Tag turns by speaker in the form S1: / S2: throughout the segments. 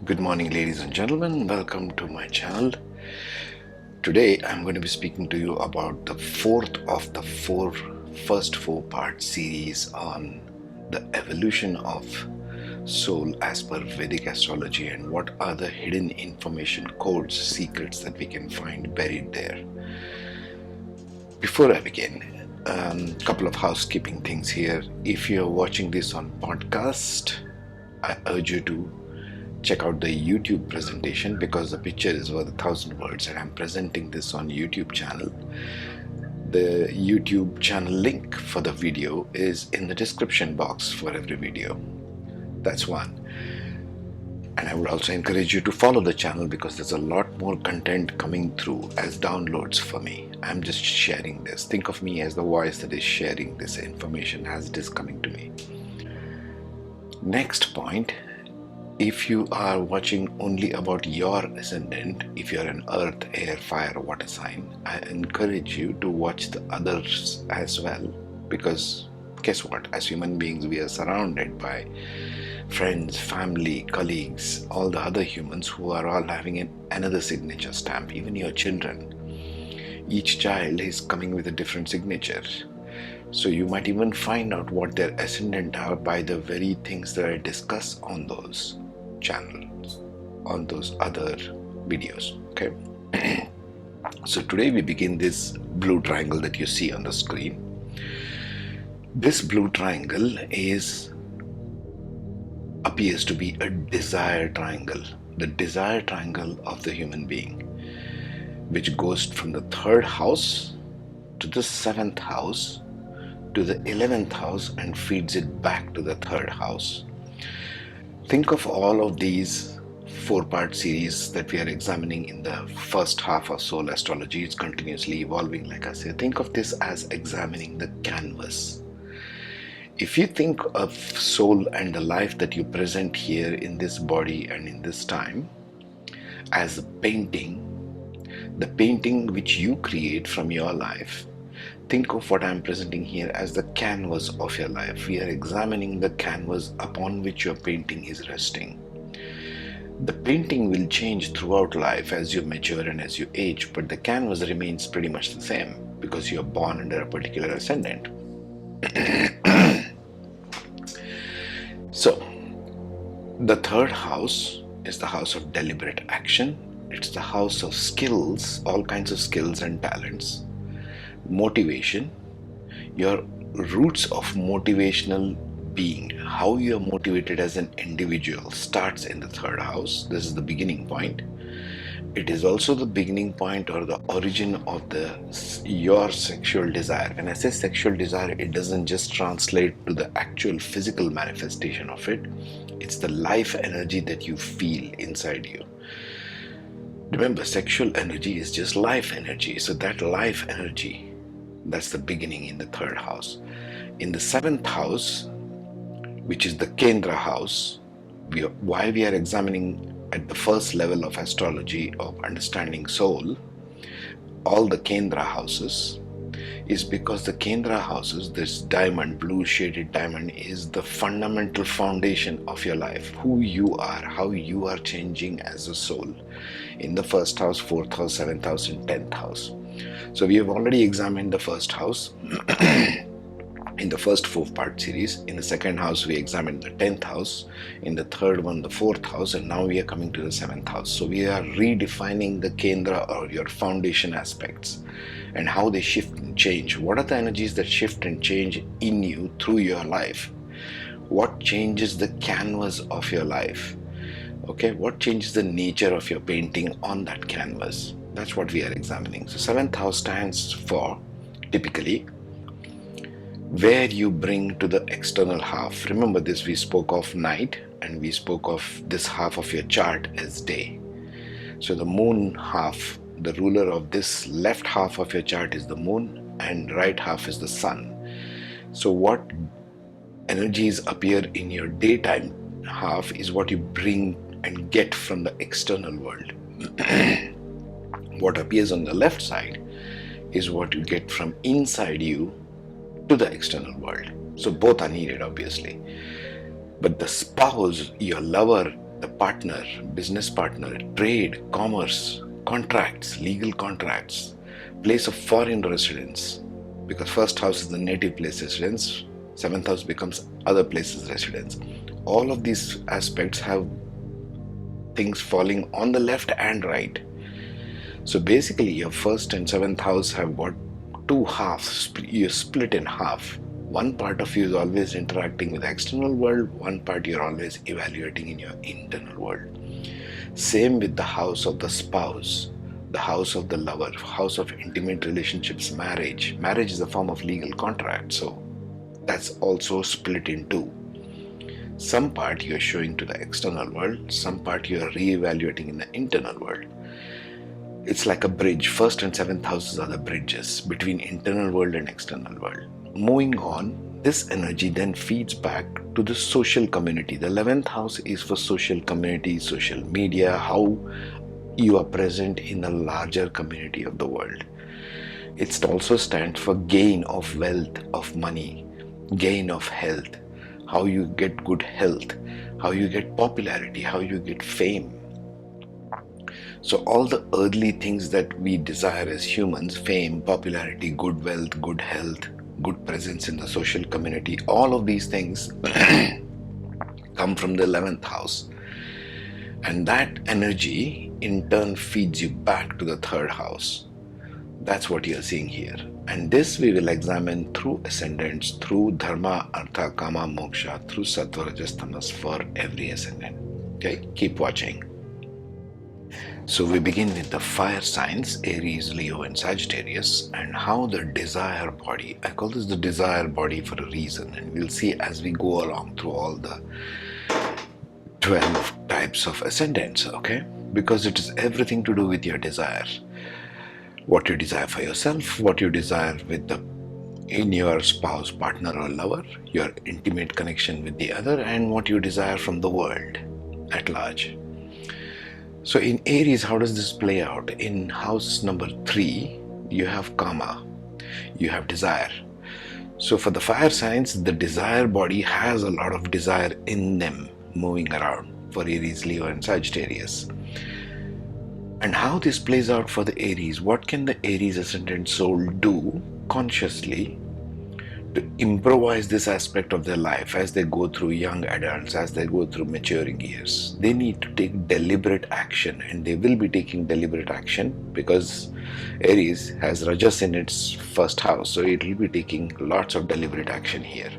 S1: Good morning, ladies and gentlemen. Welcome to my channel. Today, I'm going to be speaking to you about the fourth of the first four-part series on the evolution of soul as per Vedic astrology and what are the hidden information codes, secrets that we can find buried there. Before I begin, a couple of housekeeping things here. If you're watching this on podcast, I urge you to check out the YouTube presentation because the picture is worth 1,000 words and I'm presenting this on YouTube channel. The YouTube channel link for the video is in the description box for every video. That's one. And I would also encourage you to follow the channel because there's a lot more content coming through as downloads for me. I'm just sharing this. Think of me as the voice that is sharing this information as it is coming to me. Next point. If you are watching only about your ascendant, if you're an earth, air, fire, or water sign, I encourage you to watch the others as well because guess what? As human beings, we are surrounded by friends, family, colleagues, all the other humans who are all having another signature stamp, even your children. Each child is coming with a different signature. So you might even find out what their ascendant are by the very things that I discuss on those channels, on those other videos. Okay. So today we begin this blue triangle that you see on the screen. This blue triangle appears to be a desire triangle, the desire triangle of the human being, which goes from the third house to the seventh house to the 11th house and feeds it back to the third house. Think of all of these four-part series that we are examining in the first half of soul astrology. It's continuously evolving, like I said. Think of this as examining the canvas. If you think of soul and the life that you present here in this body and in this time as a painting, the painting which you create from your life, think of what I'm presenting here as the canvas of your life. We are examining the canvas upon which your painting is resting. The painting will change throughout life as you mature and as you age, but the canvas remains pretty much the same because you're born under a particular ascendant. So, the third house is the house of deliberate action. It's the house of skills, all kinds of skills and talents. Motivation, your roots of motivational being, how you are motivated as an individual starts in the third house. This is the beginning point. It is also the beginning point or the origin of your sexual desire. When I say sexual desire, it doesn't just translate to the actual physical manifestation of it. It's the life energy that you feel inside you. Remember, sexual energy is just life energy. So that life energy, that's the beginning in the third house. In the seventh house, which is the Kendra house, why we are examining at the first level of astrology of understanding soul, all the Kendra houses, is because the Kendra houses, this diamond, blue shaded diamond, is the fundamental foundation of your life, who you are, how you are changing as a soul in the first house, fourth house, seventh house, and 10th house. So we have already examined the first house in the first four-part series. In the second house, we examined the 10th house. In the third one, the fourth house. And now we are coming to the 7th house. So we are redefining the Kendra or your foundation aspects and how they shift and change. What are the energies that shift and change in you through your life? What changes the canvas of your life? Okay, what changes the nature of your painting on that canvas? That's what we are examining. So 7th house stands for, typically, where you bring to the external half. Remember this, we spoke of night and we spoke of this half of your chart as day. So the moon half, the ruler of this left half of your chart is the moon and right half is the sun. So what energies appear in your daytime half is what you bring and get from the external world. What appears on the left side is what you get from inside you to the external world. So both are needed, obviously. But the spouse, your lover, the partner, business partner, trade, commerce, contracts, legal contracts, place of foreign residence, because first house is the native place residence, seventh house becomes other places residence. All of these aspects have things falling on the left and right. So basically your first and seventh house have got two halves. You're split in half. One part of you is always interacting with the external world, one part you're always evaluating in your internal world. Same with the house of the spouse, the house of the lover, house of intimate relationships, marriage. Marriage is a form of legal contract, so that's also split in two. Some part you're showing to the external world, some part you're re-evaluating in the internal world. It's like a bridge. First and seventh houses are the bridges between internal world and external world. Moving on, this energy then feeds back to the social community. The 11th house is for social community, social media, how you are present in a larger community of the world. It also stands for gain of wealth, of money, gain of health, how you get good health, how you get popularity, how you get fame. So all the earthly things that we desire as humans, fame, popularity, good wealth, good health, good presence in the social community, all of these things come from the 11th house. And that energy in turn feeds you back to the third house. That's what you're seeing here. And this we will examine through ascendants, through dharma, artha, kama, moksha, through sattva, rajas, tamas for every ascendant. Okay, keep watching. So we begin with the fire signs, Aries, Leo and Sagittarius, and how the desire body, I call this the desire body for a reason, and we'll see as we go along through all the 12 types of ascendants, okay? Because it is everything to do with your desire. What you desire for yourself, what you desire in your spouse, partner or lover, your intimate connection with the other, and what you desire from the world at large. So in Aries, how does this play out? In house number 3, you have karma, you have desire. So for the fire signs, the desire body has a lot of desire in them moving around for Aries, Leo and Sagittarius. And how this plays out for the Aries, what can the Aries ascendant soul do consciously to improvise this aspect of their life as they go through young adults, as they go through maturing years? They need to take deliberate action, and they will be taking deliberate action because Aries has Rajas in its first house, so it will be taking lots of deliberate action here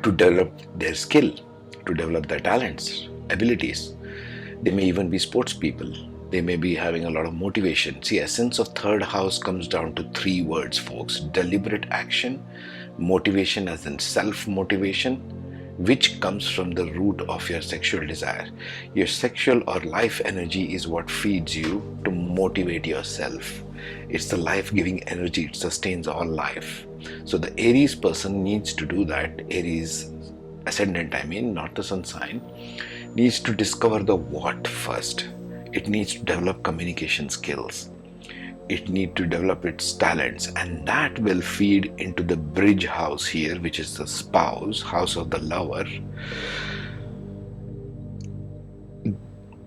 S1: to develop their skill, to develop their talents, abilities. They may even be sports people. They may be having a lot of motivation. See, essence of third house comes down to 3 words, folks. Deliberate action, motivation as in self-motivation, which comes from the root of your sexual desire. Your sexual or life energy is what feeds you to motivate yourself. It's the life-giving energy. It sustains all life. So the Aries person needs to do that. Aries ascendant, I mean, not the sun sign, needs to discover the what first. It needs to develop communication skills. It needs to develop its talents, and that will feed into the bridge house here, which is the spouse, house of the lover.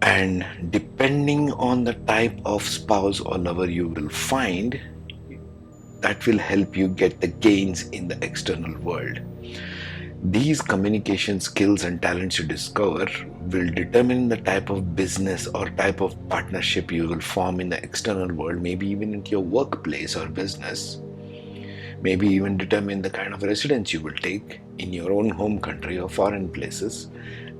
S1: And depending on the type of spouse or lover you will find, that will help you get the gains in the external world. These communication skills and talents you discover will determine the type of business or type of partnership you will form in the external world, maybe even into your workplace or business, maybe even determine the kind of residence you will take in your own home country or foreign places,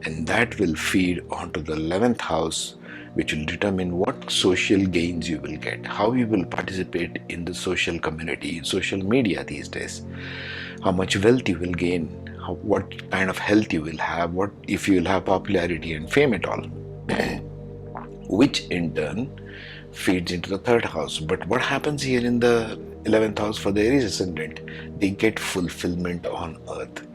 S1: and that will feed onto the 11th house, which will determine what social gains you will get, how you will participate in the social community, social media these days, how much wealth you will gain, what kind of health you will have, what if you will have popularity and fame at all, which in turn feeds into the 3rd house. But what happens here in the 11th house for the Aries ascendant? They get fulfillment on earth.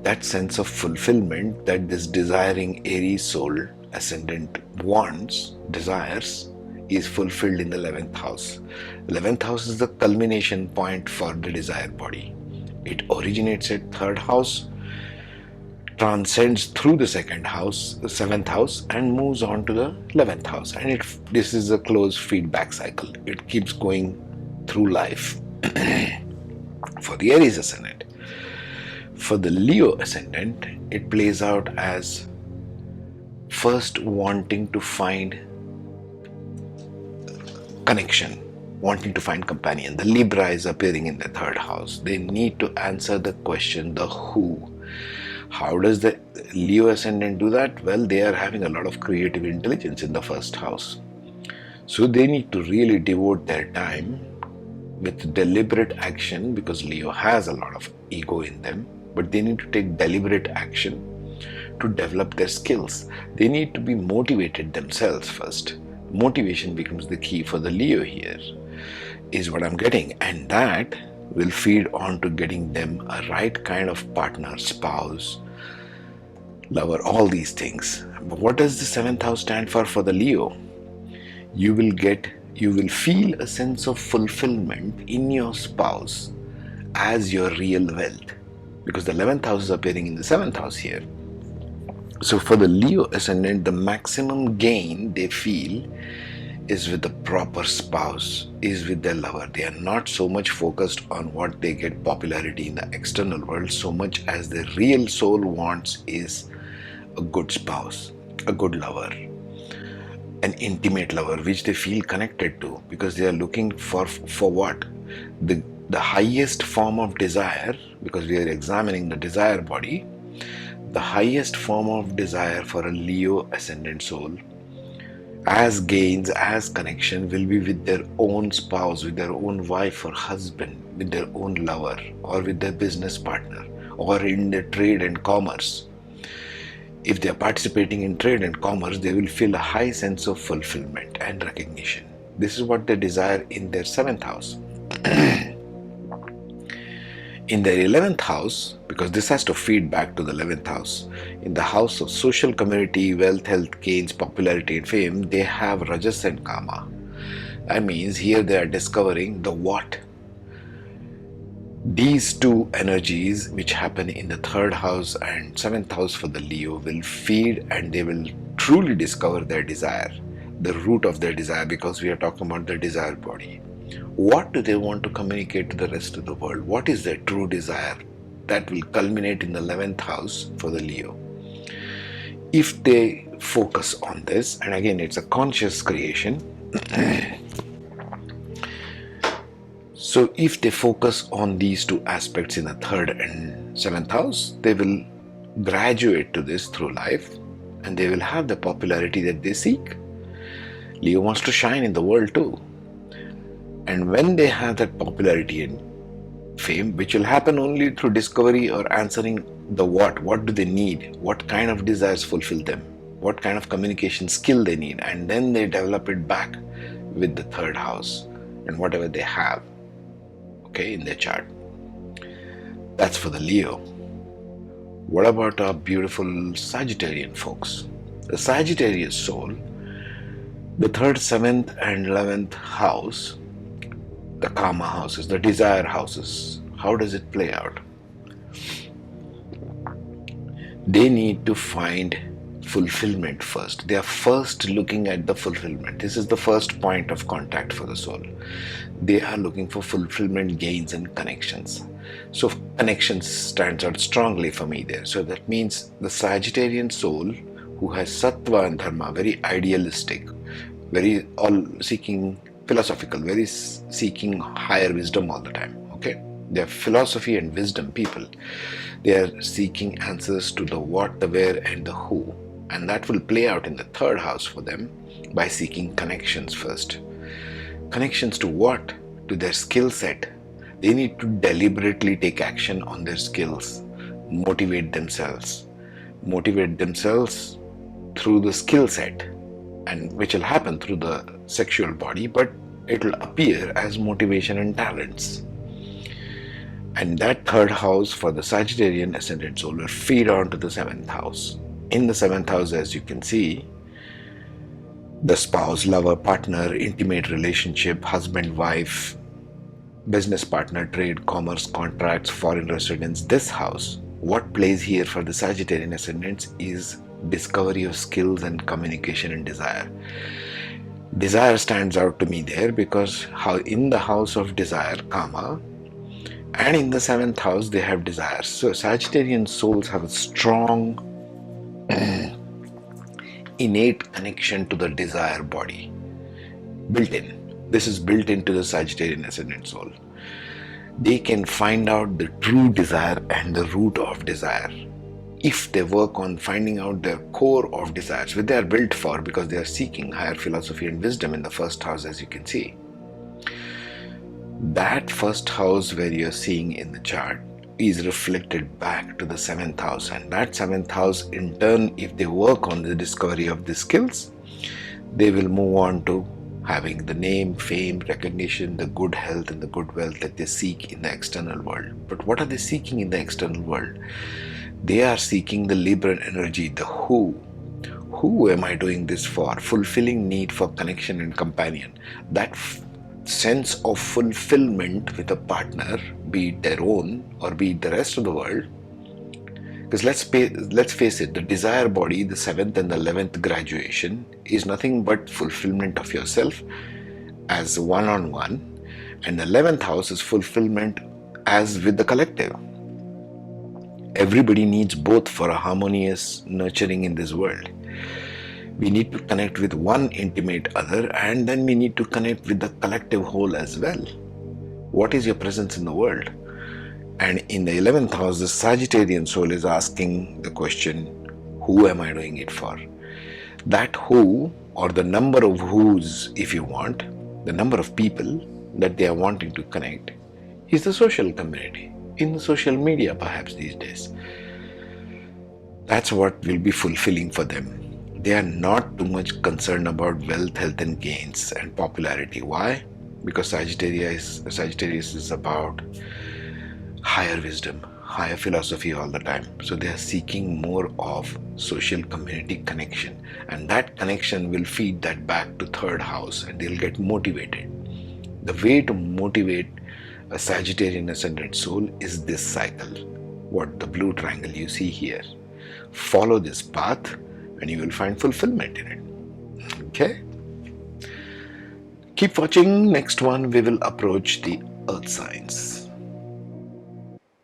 S1: That sense of fulfillment that this desiring Aries soul ascendant wants, desires, is fulfilled in the 11th house. 11th house is the culmination point for the desire body. It originates at 3rd house transcends through the second house, the seventh house, and moves on to the 11th house. And this is a closed feedback cycle. It keeps going through life. For the Aries ascendant. For the Leo ascendant, it plays out as first wanting to find connection, wanting to find companion. The Libra is appearing in the third house. They need to answer the question, the who. How does the Leo ascendant do that? Well, they are having a lot of creative intelligence in the first house. So they need to really devote their time with deliberate action, because Leo has a lot of ego in them, but they need to take deliberate action to develop their skills. They need to be motivated themselves first. Motivation becomes the key for the Leo here, is what I'm getting, and that will feed on to getting them a right kind of partner, spouse, lover, all these things. But what does the seventh house stand for the Leo? You will feel a sense of fulfillment in your spouse as your real wealth, because the 11th house is appearing in the 7th house here. So for the Leo ascendant, the maximum gain they feel is with the proper spouse, is with their lover. They are not so much focused on what they get popularity in the external world, so much as the real soul wants is a good spouse, a good lover, an intimate lover which they feel connected to, because they are looking for what? The highest form of desire, because we are examining the desire body. The highest form of desire for a Leo ascendant soul, as gains, as connection, will be with their own spouse, with their own wife or husband, with their own lover, or with their business partner, or in their trade and commerce. If they are participating in trade and commerce, they will feel a high sense of fulfillment and recognition. This is what they desire in their 7th house. In their 11th house, because this has to feed back to the 11th house, in the house of social community, wealth, health, gains, popularity and fame, they have Rajas and Kama. That means here they are discovering the what. These two energies which happen in the 3rd house and 7th house for the Leo will feed, and they will truly discover their desire, the root of their desire, because we are talking about the desire body. What do they want to communicate to the rest of the world? What is their true desire? That will culminate in the 11th house for the Leo. If they focus on this, and again it's a conscious creation, so if they focus on these two aspects in the 3rd and 7th house, they will graduate to this through life, and they will have the popularity that they seek. Leo wants to shine in the world too. And when they have that popularity and fame, which will happen only through discovery or answering the what do they need, what kind of desires fulfill them, what kind of communication skill they need, and then they develop it back with the 3rd house and whatever they have, okay, in their chart. That's for the Leo. What about our beautiful Sagittarian folks? The Sagittarius soul, the 3rd, 7th and 11th house, the karma houses, the desire houses, how does it play out? They need to find fulfillment first. They are first looking at the fulfillment. This is the first point of contact for the soul. They are looking for fulfillment, gains and connections. So connections stands out strongly for me there. So that means the Sagittarian soul, who has sattva and dharma, very idealistic, very all seeking philosophical, very seeking higher wisdom all the time, okay? They are philosophy and wisdom people. They are seeking answers to the what, the where and the who, and that will play out in the 3rd house for them by seeking connections first. Connections to what? To their skill set. They need to deliberately take action on their skills, motivate themselves through the skill set, and which will happen through the sexual body, but it will appear as motivation and talents. And that 3rd house for the Sagittarian ascendant soul will feed on to the 7th house. In the 7th house, as you can see, the spouse, lover, partner, intimate relationship, husband, wife, business partner, trade, commerce, contracts, foreign residence, this house What plays here for the Sagittarian ascendants is discovery of skills and communication and desire. Desire stands out to me there because how in the house of desire, karma, and in the seventh house they have desires. So Sagittarian souls have a strong innate connection to the desire body, built in. This is built into the Sagittarian ascendant soul. They can find out the true desire and the root of desire if they work on finding out their core of desires, which they are built for because they are seeking higher philosophy and wisdom in the first house, as you can see. That first house where you're seeing in the chart is reflected back to the seventh house, and that seventh house in turn, if they work on the discovery of the skills, they will move on to having the name, fame, recognition, the good health and the good wealth that they seek in the external world. But what are they seeking in the external world? They are seeking the liberal energy, the who. Who am I doing this for? Fulfilling need for connection and companion. That sense of fulfillment with a partner, be it their own or be it the rest of the world. Because let's face it, the desire body, the 7th and the 11th graduation is nothing but fulfillment of yourself as one-on-one, and the 11th house is fulfillment as with the collective. Everybody needs both for a harmonious nurturing in this world. We need to connect with one intimate other, and then we need to connect with the collective whole as well. What is your presence in the world? And in the 11th house, the Sagittarian soul is asking the question, who am I doing it for? That who, or the number of who's, if you want, the number of people that they are wanting to connect, is the social community, in the social media perhaps these days. That's what will be fulfilling for them. They are not too much concerned about wealth, health and gains and popularity. Why? Because Sagittarius is about higher wisdom, higher philosophy all the time. So they are seeking more of social community connection, and that connection will feed that back to third house and they'll get motivated. The way to motivate a Sagittarian ascendant soul is this cycle, what the blue triangle you see here. Follow this path and you will find fulfillment in it. Okay? Keep watching. Next one we will approach the earth signs.